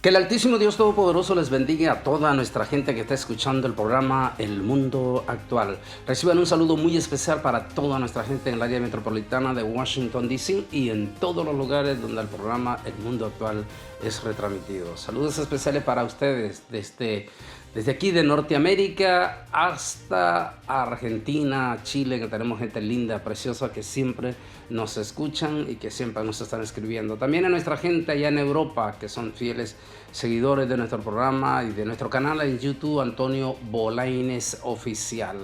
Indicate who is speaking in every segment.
Speaker 1: Que el Altísimo Dios Todopoderoso les bendiga a toda nuestra gente que está escuchando el programa El Mundo Actual. Reciban un saludo muy especial para toda nuestra gente en el área metropolitana de Washington, D.C. y en todos los lugares donde el programa El Mundo Actual es retransmitido. Saludos especiales para ustedes desde aquí de Norteamérica hasta Argentina, Chile, que tenemos gente linda, preciosa, que siempre nos escuchan y que siempre nos están escribiendo. También a nuestra gente allá en Europa, que son fieles seguidores de nuestro programa y de nuestro canal en YouTube, Antonio Bolaines Oficial.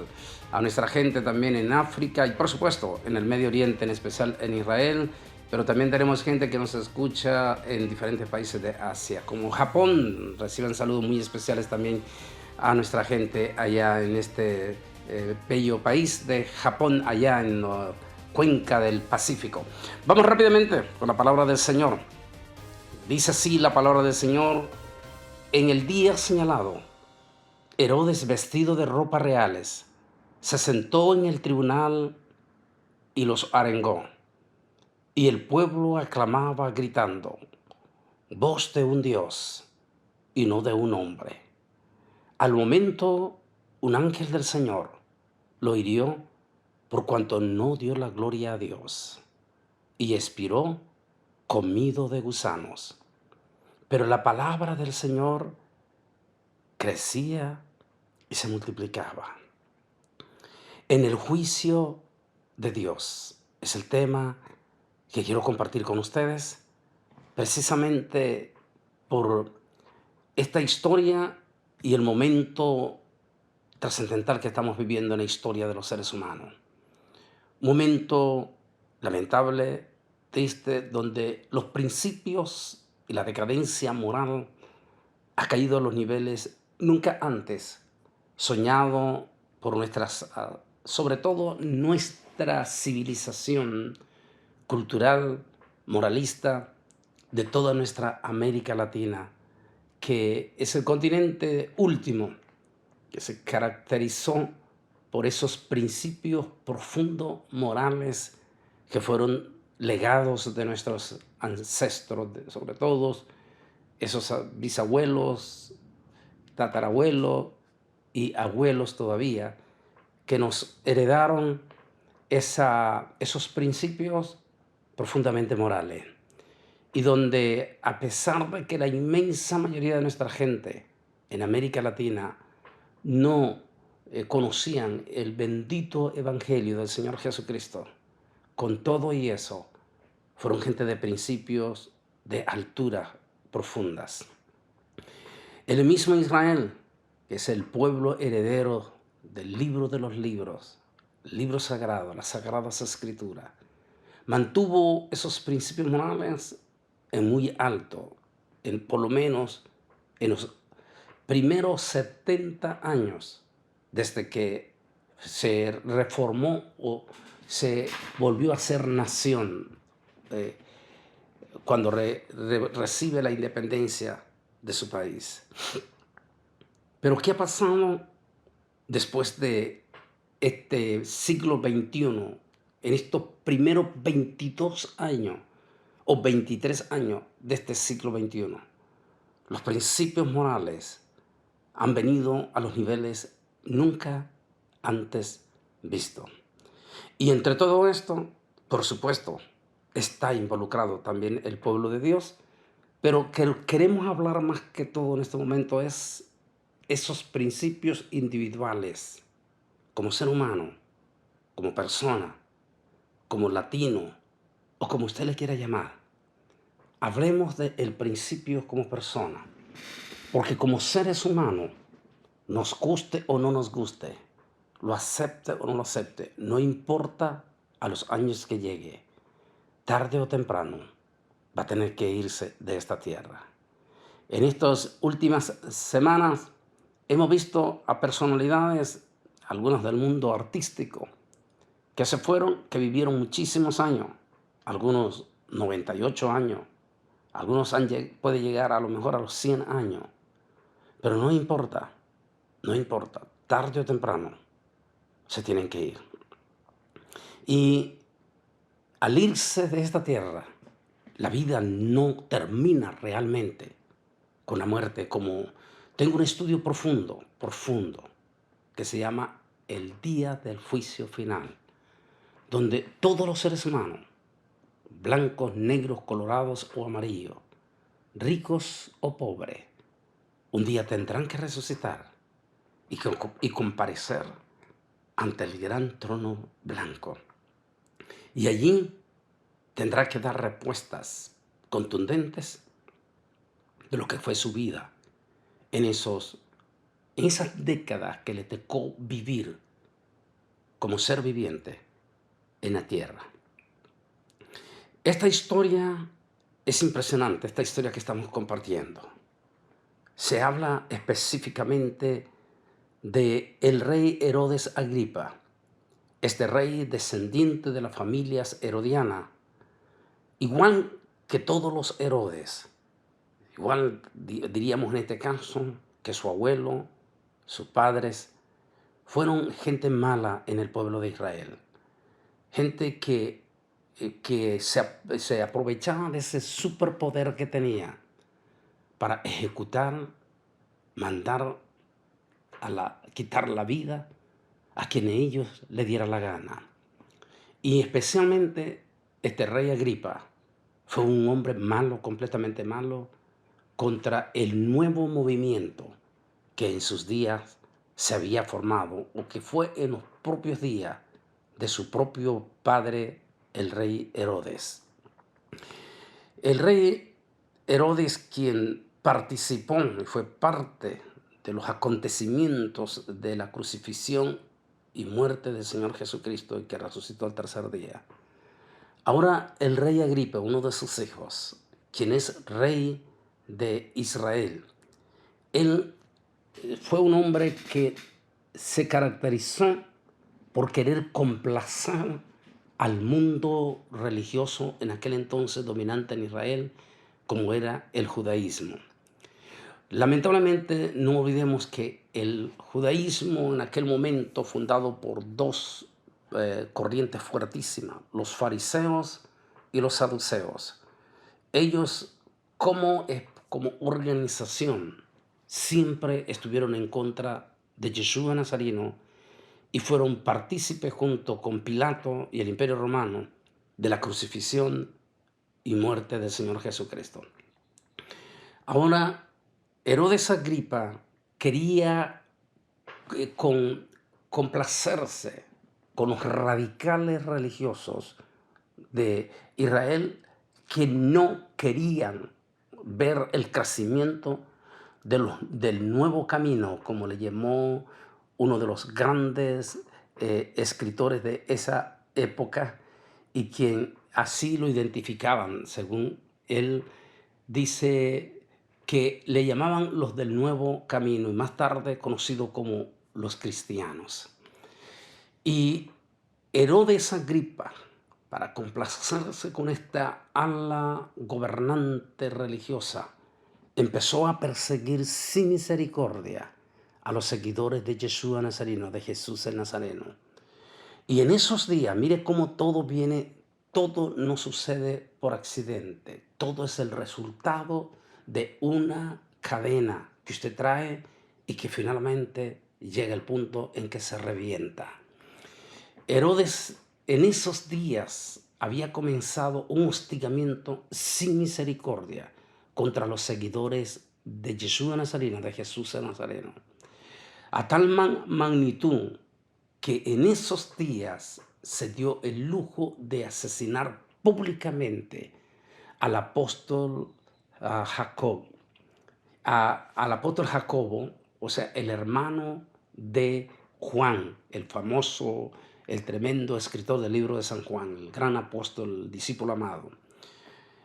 Speaker 1: A nuestra gente también en África y por supuesto en el Medio Oriente, en especial en Israel. Pero también tenemos gente que nos escucha en diferentes países de Asia, como Japón. Reciben saludos muy especiales también a nuestra gente allá en este bello país de Japón, allá en la cuenca del Pacífico. Vamos rápidamente con la palabra del Señor. Dice así la palabra del Señor: en el día señalado, Herodes, vestido de ropas reales, se sentó en el tribunal y los arengó. Y el pueblo aclamaba gritando: voz de un Dios y no de un hombre. Al momento, un ángel del Señor lo hirió por cuanto no dio la gloria a Dios, y expiró comido de gusanos. Pero la palabra del Señor crecía y se multiplicaba. En el juicio de Dios es el tema que quiero compartir con ustedes, precisamente por esta historia y el momento trascendental que estamos viviendo en la historia de los seres humanos. Un momento lamentable, triste, donde los principios y la decadencia moral ha caído a los niveles nunca antes soñado por nuestras, sobre todo nuestra civilización cultural, moralista de toda nuestra América Latina, que es el continente último que se caracterizó por esos principios profundos morales que fueron legados de nuestros ancestros, sobre todo esos bisabuelos, tatarabuelos y abuelos todavía, que nos heredaron esos principios profundamente morales. Y donde, a pesar de que la inmensa mayoría de nuestra gente en América Latina no conocían el bendito evangelio del Señor Jesucristo, con todo y eso, fueron gente de principios, de alturas profundas. El mismo Israel, que es el pueblo heredero del libro de los libros, el libro sagrado, las sagradas escrituras, mantuvo esos principios morales en muy alto, por lo menos en los primeros 70 años desde que se reformó o se volvió a ser nación, cuando recibe la independencia de su país. Pero ¿qué ha pasado después de este siglo XXI, en estos primeros 22 años o 23 años de este siglo XXI? Los principios morales han venido a los niveles nunca antes vistos. Y entre todo esto, por supuesto, está involucrado también el pueblo de Dios, pero que queremos hablar más que todo en este momento es esos principios individuales, como ser humano, como persona, como latino, o como usted le quiera llamar. Hablemos del principio como persona, porque como seres humanos, nos guste o no nos guste, lo acepte o no lo acepte, no importa a los años que llegue, tarde o temprano va a tener que irse de esta tierra. En estas últimas semanas hemos visto a personalidades, algunas del mundo artístico, que se fueron, que vivieron muchísimos años, algunos 98 años, algunos puede llegar a lo mejor a los 100 años, pero no importa, tarde o temprano se tienen que ir. Y al irse de esta tierra, la vida no termina realmente con la muerte, como tengo un estudio profundo, que se llama El Día del Juicio Final, donde todos los seres humanos, blancos, negros, colorados o amarillos, ricos o pobres, un día tendrán que resucitar y comparecer ante el gran trono blanco. Y allí tendrá que dar respuestas contundentes de lo que fue su vida en esas décadas que le tocó vivir como ser viviente en la tierra. Esta historia es impresionante, esta historia que estamos compartiendo. Se habla específicamente de el rey Herodes Agripa, este rey descendiente de las familias herodianas, igual que todos los Herodes, igual diríamos en este caso que su abuelo, sus padres, fueron gente mala en el pueblo de Israel, gente que se aprovechaba de ese superpoder que tenía para ejecutar, mandar quitar la vida a quien ellos le diera la gana. Y especialmente este rey Agripa fue un hombre malo, completamente malo, contra el nuevo movimiento que en sus días se había formado, o que fue en los propios días de su propio padre, el rey Herodes. El rey Herodes, quien participó y fue parte de los acontecimientos de la crucifixión y muerte del Señor Jesucristo y que resucitó al tercer día. Ahora el rey Agripa, uno de sus hijos, quien es rey de Israel, él fue un hombre que se caracterizó por querer complacer al mundo religioso en aquel entonces dominante en Israel, como era el judaísmo. Lamentablemente no olvidemos que el judaísmo en aquel momento, fundado por dos corrientes fuertísimas, los fariseos y los saduceos, ellos como organización siempre estuvieron en contra de Yeshua Nazareno y fueron partícipes junto con Pilato y el Imperio Romano de la crucifixión y muerte del Señor Jesucristo. Ahora, Herodes Agripa quería complacerse con los radicales religiosos de Israel que no querían ver el crecimiento del nuevo camino, como le llamó uno de los grandes escritores de esa época, y quien así lo identificaban, según él dice que le llamaban los del nuevo camino y más tarde conocido como los cristianos. Y Herodes Agripa, para complacerse con esta ala gobernante religiosa, empezó a perseguir sin misericordia a los seguidores de Yeshua Nazareno, de Jesús el Nazareno. Y en esos días, mire cómo todo no sucede por accidente. Todo es el resultado de una cadena que usted trae y que finalmente llega el punto en que se revienta. Herodes en esos días había comenzado un hostigamiento sin misericordia contra los seguidores de Yeshua Nazareno, de Jesús el Nazareno, a tal magnitud que en esos días se dio el lujo de asesinar públicamente al apóstol Jacob, al apóstol Jacobo, o sea, el hermano de Juan, el tremendo escritor del libro de San Juan, el gran apóstol, el discípulo amado.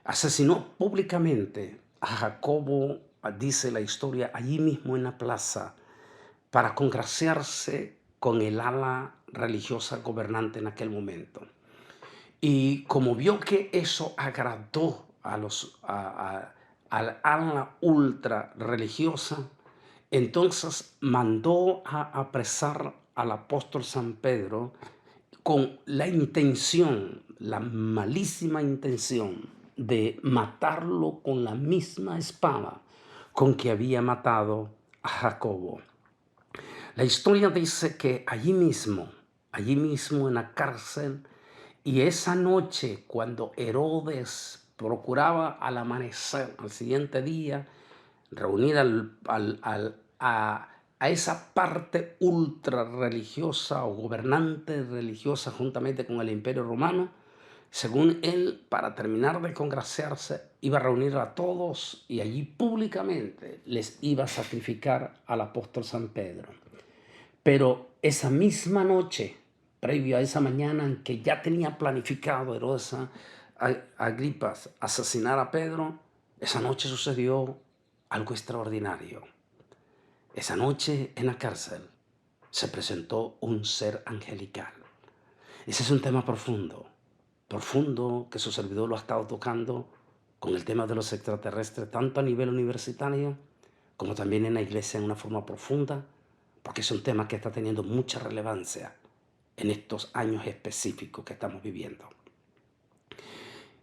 Speaker 1: Asesinó públicamente a Jacobo, dice la historia, allí mismo en la plaza, para congraciarse con el ala religiosa gobernante en aquel momento. Y como vio que eso agradó al ala ultra religiosa, entonces mandó a apresar al apóstol San Pedro con la malísima intención de matarlo con la misma espada con que había matado a Jacobo. La historia dice que allí mismo en la cárcel, y esa noche cuando Herodes procuraba al amanecer, al siguiente día, reunir a esa parte ultra religiosa o gobernante religiosa juntamente con el Imperio Romano, según él, para terminar de congraciarse, iba a reunir a todos y allí públicamente les iba a sacrificar al apóstol San Pedro. Pero esa misma noche, previo a esa mañana en que ya tenía planificado Herodes Agripas asesinar a Pedro, esa noche sucedió algo extraordinario. Esa noche en la cárcel se presentó un ser angelical. Ese es un tema profundo, profundo que su servidor lo ha estado tocando con el tema de los extraterrestres, tanto a nivel universitario como también en la iglesia en una forma profunda, porque es un tema que está teniendo mucha relevancia en estos años específicos que estamos viviendo.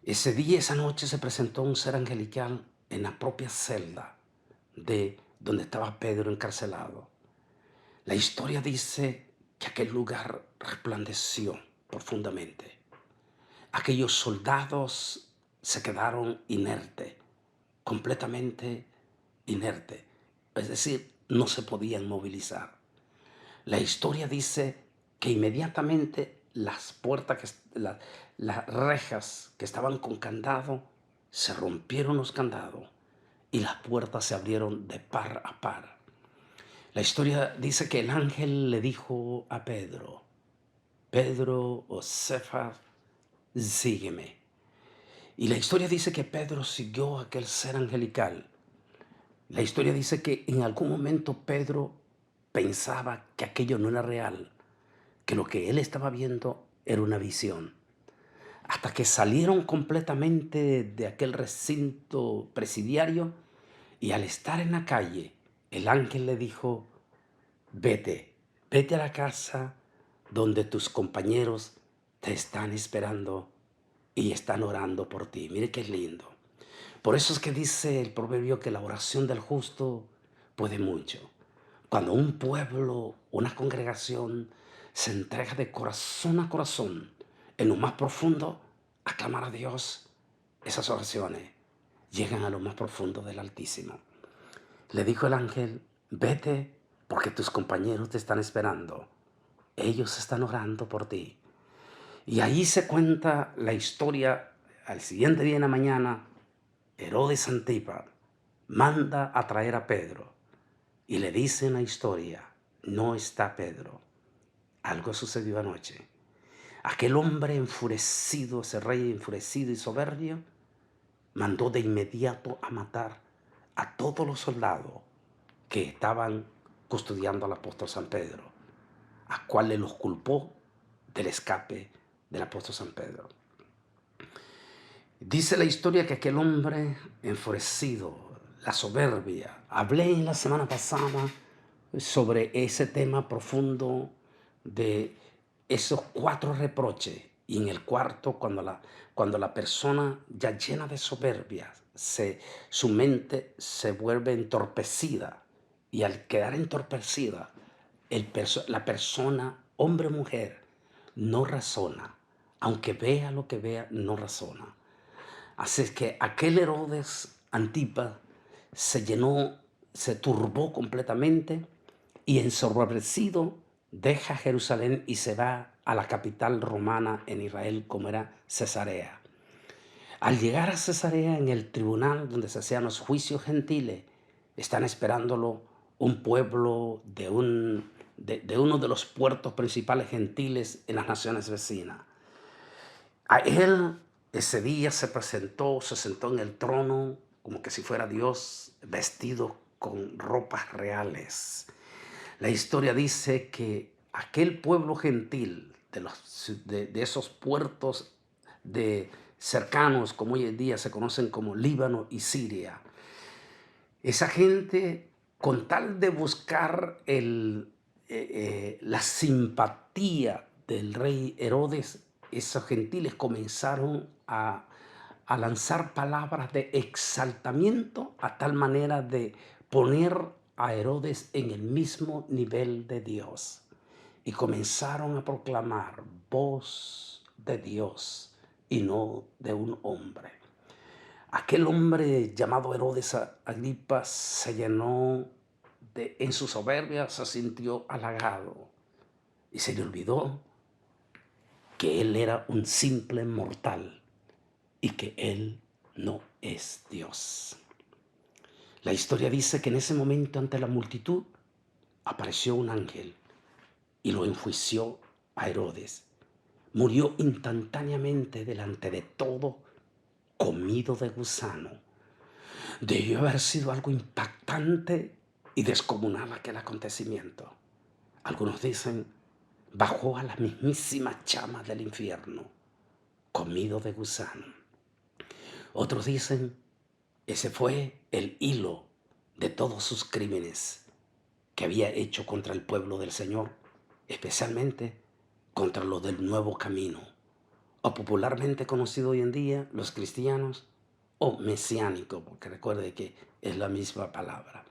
Speaker 1: Ese día, esa noche, se presentó un ser angelical en la propia celda de donde estaba Pedro encarcelado. La historia dice que aquel lugar resplandeció profundamente. Aquellos soldados se quedaron inertes, completamente inertes, es decir, no se podían movilizar. La historia dice que inmediatamente las puertas, las rejas que estaban con candado, se rompieron los candados y las puertas se abrieron de par a par. La historia dice que el ángel le dijo a Pedro, Pedro o Cefas, sígueme. Y la historia dice que Pedro siguió a aquel ser angelical. La historia dice que en algún momento Pedro pensaba que aquello no era real, que lo que él estaba viendo era una visión. Hasta que salieron completamente de aquel recinto presidiario y al estar en la calle, el ángel le dijo, vete a la casa donde tus compañeros te están esperando y están orando por ti. Mire qué lindo. Por eso es que dice el proverbio que la oración del justo puede mucho. Cuando un pueblo, una congregación se entrega de corazón a corazón, en lo más profundo, a clamar a Dios, esas oraciones llegan a lo más profundo del Altísimo. Le dijo el ángel, vete porque tus compañeros te están esperando. Ellos están orando por ti. Y ahí se cuenta la historia. Al siguiente día en la mañana, Herodes Antipas manda a traer a Pedro y le dice en la historia, no está Pedro. Algo sucedió anoche. Aquel hombre enfurecido, ese rey enfurecido y soberbio, mandó de inmediato a matar a todos los soldados que estaban custodiando al apóstol San Pedro, a cual le los culpó del escape del apóstol San Pedro. Dice la historia que aquel hombre enfurecido, la soberbia, hablé en la semana pasada sobre ese tema profundo de esos 4 reproches, y en el cuarto, cuando la persona ya llena de soberbia, su mente se vuelve entorpecida, y al quedar entorpecida, la persona, hombre o mujer, no razona, aunque vea lo que vea, no razona. Así es que aquel Herodes Antipas se llenó, se turbó completamente y ensoberbecido deja Jerusalén y se va a la capital romana en Israel, como era Cesarea. Al llegar a Cesarea, en el tribunal donde se hacían los juicios gentiles, están esperándolo un pueblo de uno de los puertos principales gentiles en las naciones vecinas. A él ese día se sentó en el trono como que si fuera Dios, vestido con ropas reales. La historia dice que aquel pueblo gentil de esos puertos cercanos, como hoy en día se conocen como Líbano y Siria, esa gente, con tal de buscar la simpatía del rey Herodes, esos gentiles comenzaron a a lanzar palabras de exaltamiento a tal manera de poner a Herodes en el mismo nivel de Dios. Y comenzaron a proclamar voz de Dios y no de un hombre. Aquel hombre llamado Herodes Agripa se llenó en su soberbia, se sintió halagado y se le olvidó que él era un simple mortal y que él no es Dios. La historia dice que en ese momento ante la multitud apareció un ángel y lo enjuició a Herodes. Murió instantáneamente delante de todo, comido de gusano. Debió haber sido algo impactante y descomunal aquel acontecimiento. Algunos dicen, bajó a las mismísimas llamas del infierno, comido de gusano. Otros dicen, ese fue el hilo de todos sus crímenes que había hecho contra el pueblo del Señor, especialmente contra los del Nuevo Camino, o popularmente conocido hoy en día, los cristianos, o mesiánico, porque recuerde que es la misma palabra.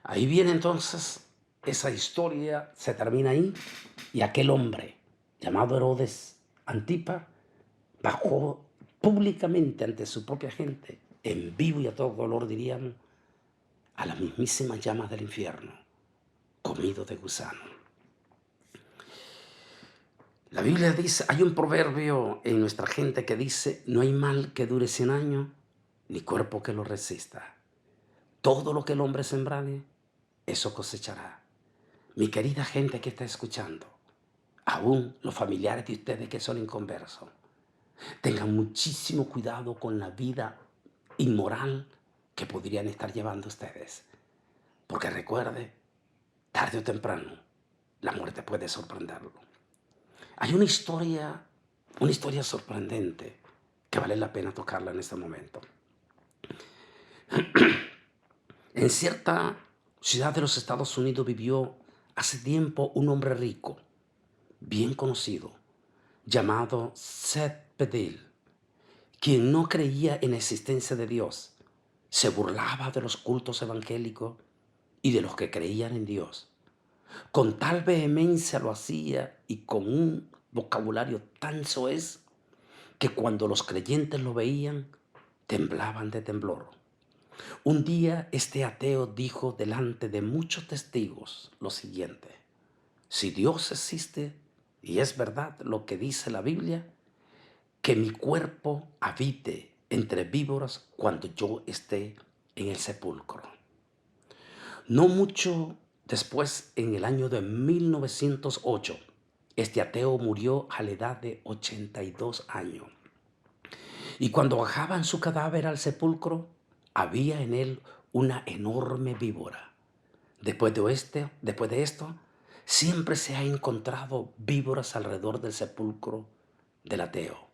Speaker 1: Ahí viene entonces esa historia, se termina ahí, y aquel hombre llamado Herodes Antipa bajó públicamente ante su propia gente, en vivo y a todo color diríamos, a las mismísimas llamas del infierno, comido de gusano. La Biblia dice, hay un proverbio en nuestra gente que dice, no hay mal que dure 100 años, ni cuerpo que lo resista. Todo lo que el hombre sembrare, eso cosechará. Mi querida gente que está escuchando, aún los familiares de ustedes que son inconversos, tengan muchísimo cuidado con la vida inmoral que podrían estar llevando ustedes. Porque recuerde, tarde o temprano, la muerte puede sorprenderlo. Hay una historia sorprendente que vale la pena tocarla en este momento. En cierta ciudad de los Estados Unidos vivió hace tiempo un hombre rico, bien conocido, llamado Seth Pedil, quien no creía en la existencia de Dios. Se burlaba de los cultos evangélicos y de los que creían en Dios. Con tal vehemencia lo hacía y con un vocabulario tan soez que cuando los creyentes lo veían, temblaban de temblor. Un día este ateo dijo delante de muchos testigos lo siguiente: si Dios existe y es verdad lo que dice la Biblia, que mi cuerpo habite entre víboras cuando yo esté en el sepulcro. No mucho después, en el año de 1908, este ateo murió a la edad de 82 años. Y cuando bajaban su cadáver al sepulcro, había en él una enorme víbora. Después de esto, siempre se ha encontrado víboras alrededor del sepulcro del ateo.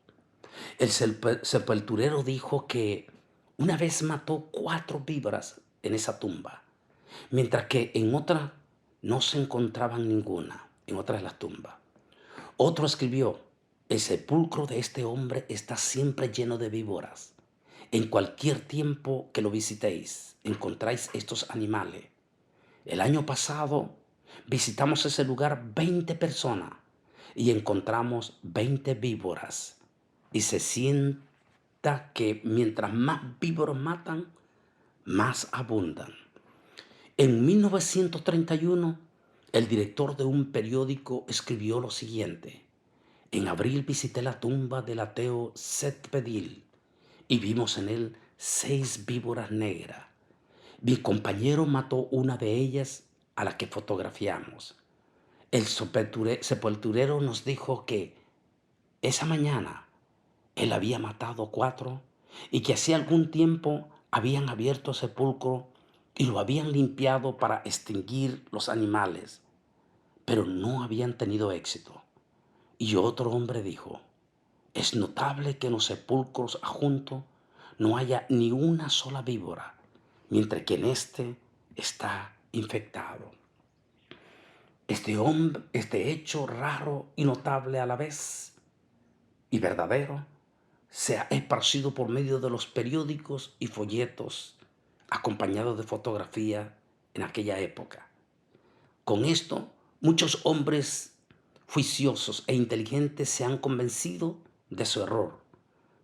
Speaker 1: El sepulturero dijo que una vez mató 4 víboras en esa tumba, mientras que en otra no se encontraban ninguna, en otras de las tumbas. Otro escribió, el sepulcro de este hombre está siempre lleno de víboras. En cualquier tiempo que lo visitéis, encontráis estos animales. El año pasado visitamos ese lugar 20 personas y encontramos 20 víboras. Y se sienta que mientras más víboras matan, más abundan. En 1931, el director de un periódico escribió lo siguiente: en abril visité la tumba del ateo Seth Pedil y vimos en él 6 víboras negras. Mi compañero mató una de ellas, a la que fotografiamos. El sepulturero nos dijo que esa mañana él había matado 4 y que hacía algún tiempo habían abierto el sepulcro y lo habían limpiado para extinguir los animales, pero no habían tenido éxito. Y otro hombre dijo, es notable que en los sepulcros adjuntos no haya ni una sola víbora, mientras que en este está infectado. Este hecho raro y notable a la vez y verdadero se ha esparcido por medio de los periódicos y folletos acompañados de fotografía en aquella época. Con esto, muchos hombres juiciosos e inteligentes se han convencido de su error,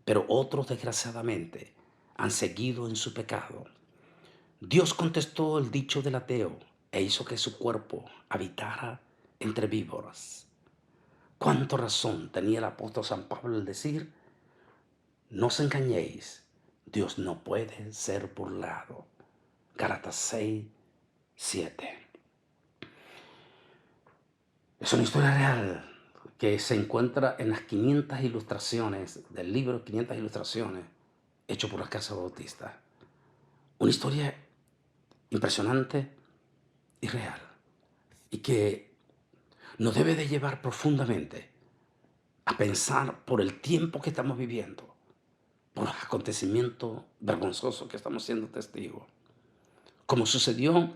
Speaker 1: pero otros, desgraciadamente, han seguido en su pecado. Dios contestó el dicho del ateo e hizo que su cuerpo habitara entre víboras. ¿Cuánta razón tenía el apóstol San Pablo al decir: no os engañéis, Dios no puede ser burlado? Gálatas 6:7. Es una historia real que se encuentra en las 500 ilustraciones del libro 500 ilustraciones hecho por la Casa Bautista. Una historia impresionante y real, y que nos debe de llevar profundamente a pensar por el tiempo que estamos viviendo, por los acontecimientos vergonzosos que estamos siendo testigos, como sucedió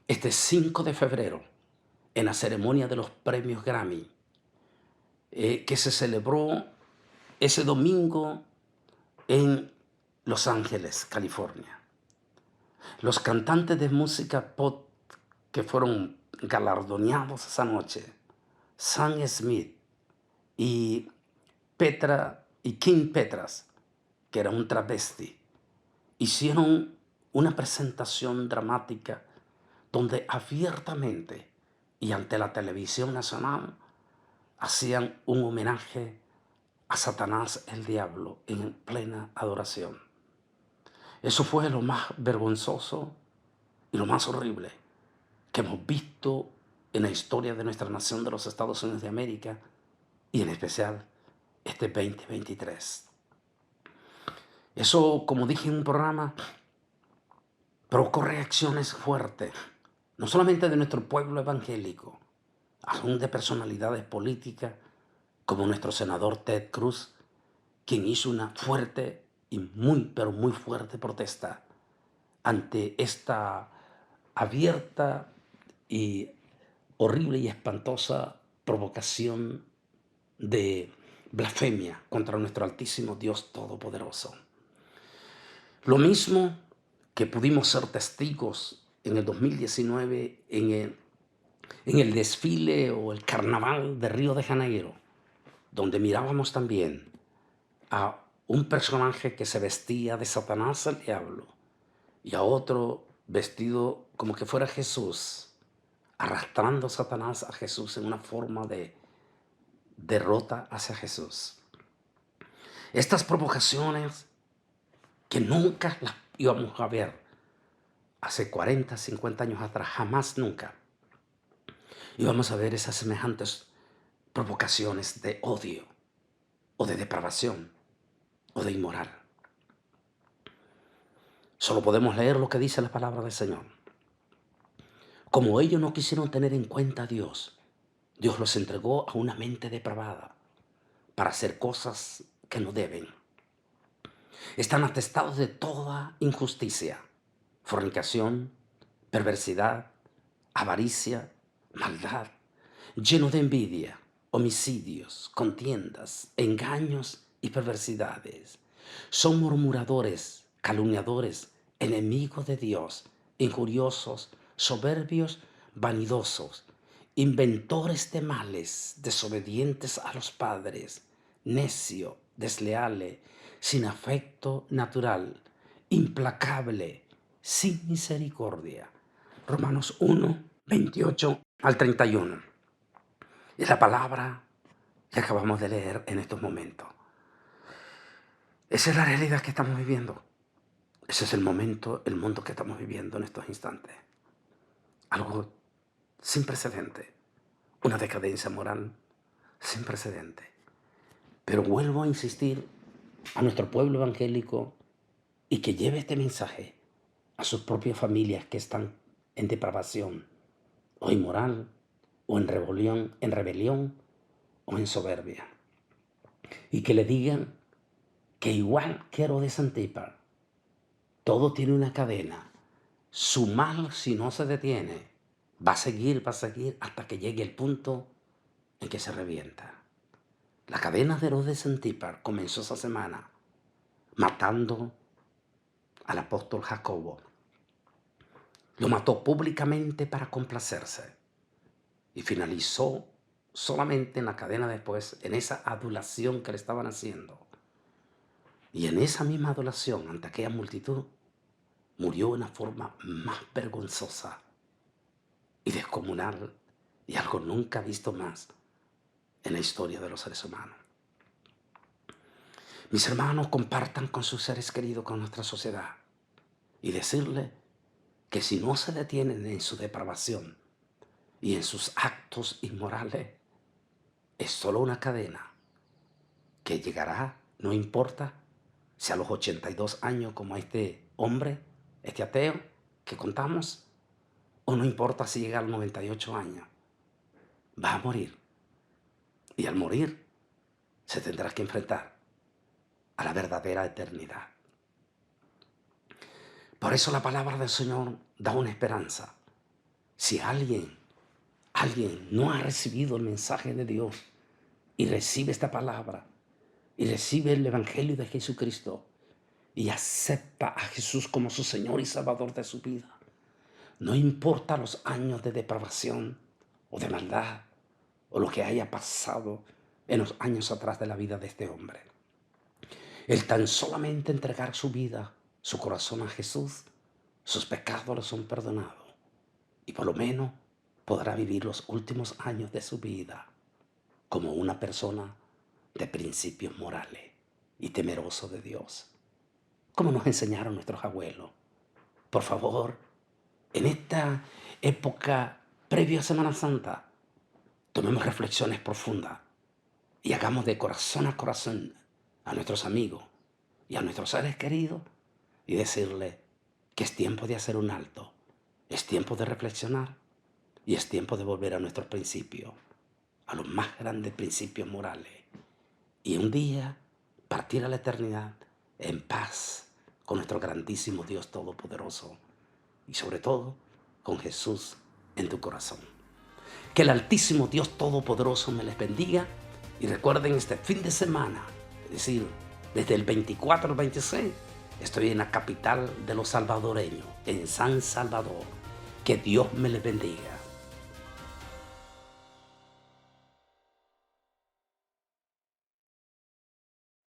Speaker 1: este 5 de febrero en la ceremonia de los premios Grammy, que se celebró ese domingo en Los Ángeles, California. Los cantantes de música pop que fueron galardonados esa noche, Sam Smith y Kim Petras, que era un travesti, hicieron una presentación dramática donde abiertamente y ante la televisión nacional hacían un homenaje a Satanás el diablo en plena adoración. Eso fue lo más vergonzoso y lo más horrible que hemos visto en la historia de nuestra nación de los Estados Unidos de América, y en especial este 2023. Eso, como dije en un programa, provocó reacciones fuertes, no solamente de nuestro pueblo evangélico, aún de personalidades políticas como nuestro senador Ted Cruz, quien hizo una fuerte y pero muy fuerte protesta ante esta abierta y horrible y espantosa provocación de blasfemia contra nuestro altísimo Dios Todopoderoso. Lo mismo que pudimos ser testigos en el 2019 en el desfile o el carnaval de Río de Janeiro, donde mirábamos también a un personaje que se vestía de Satanás el diablo y a otro vestido como que fuera Jesús, arrastrando a Satanás a Jesús en una forma de derrota hacia Jesús. Estas provocaciones que nunca las íbamos a ver hace 40, 50 años atrás, jamás, nunca íbamos a ver esas semejantes provocaciones de odio o de depravación o de inmoral. Solo podemos leer lo que dice la palabra del Señor. Como ellos no quisieron tener en cuenta a Dios, Dios los entregó a una mente depravada para hacer cosas que no deben. Están atestados de toda injusticia, fornicación, perversidad, avaricia, maldad, lleno de envidia, homicidios, contiendas, engaños y perversidades. Son murmuradores, calumniadores, enemigos de Dios, injuriosos, soberbios, vanidosos, inventores de males, desobedientes a los padres, necio, desleales, sin afecto natural, implacable, sin misericordia. Romanos 1:28-31. Es la palabra que acabamos de leer en estos momentos. Esa es la realidad que estamos viviendo. Ese es el mundo que estamos viviendo en estos instantes. Algo sin precedente. Una decadencia moral sin precedente. Pero vuelvo a insistir a nuestro pueblo evangélico y que lleve este mensaje a sus propias familias que están en depravación o inmoral o en rebelión o en soberbia. Y que le digan que igual que Herodes Antipas, todo tiene una cadena. Su mal, si no se detiene, va a seguir hasta que llegue el punto en que se revienta. La cadena de Herodes Antipas comenzó esa semana matando al apóstol Jacobo. Lo mató públicamente para complacerse y finalizó solamente en la cadena después, en esa adulación que le estaban haciendo. Y en esa misma adulación ante aquella multitud, murió de una forma más vergonzosa y descomunal y algo nunca visto más en la historia de los seres humanos. Mis hermanos, compartan con sus seres queridos, con nuestra sociedad, y decirle que si no se detienen en su depravación y en sus actos inmorales, es solo una cadena que llegará, no importa si a los 82 años como este hombre, este ateo que contamos, o no importa si llega a los 98 años, va a morir. Y al morir se tendrá que enfrentar a la verdadera eternidad. Por eso la palabra del Señor da una esperanza. Si alguien no ha recibido el mensaje de Dios y recibe esta palabra y recibe el Evangelio de Jesucristo y acepta a Jesús como su Señor y Salvador de su vida, no importa los años de depravación o de maldad o lo que haya pasado en los años atrás de la vida de este hombre, el tan solamente entregar su vida, su corazón a Jesús, sus pecados le son perdonados y por lo menos podrá vivir los últimos años de su vida como una persona de principios morales y temeroso de Dios, como nos enseñaron nuestros abuelos. Por favor, en esta época previa a Semana Santa, tomemos reflexiones profundas y hagamos de corazón a corazón a nuestros amigos y a nuestros seres queridos y decirle que es tiempo de hacer un alto, es tiempo de reflexionar y es tiempo de volver a nuestros principios, a los más grandes principios morales, y un día partir a la eternidad en paz con nuestro grandísimo Dios Todopoderoso y sobre todo con Jesús en tu corazón. Que el Altísimo Dios Todopoderoso me les bendiga y recuerden este fin de semana, es decir, desde el 24 al 26, estoy en la capital de los salvadoreños, en San Salvador. Que Dios me les bendiga.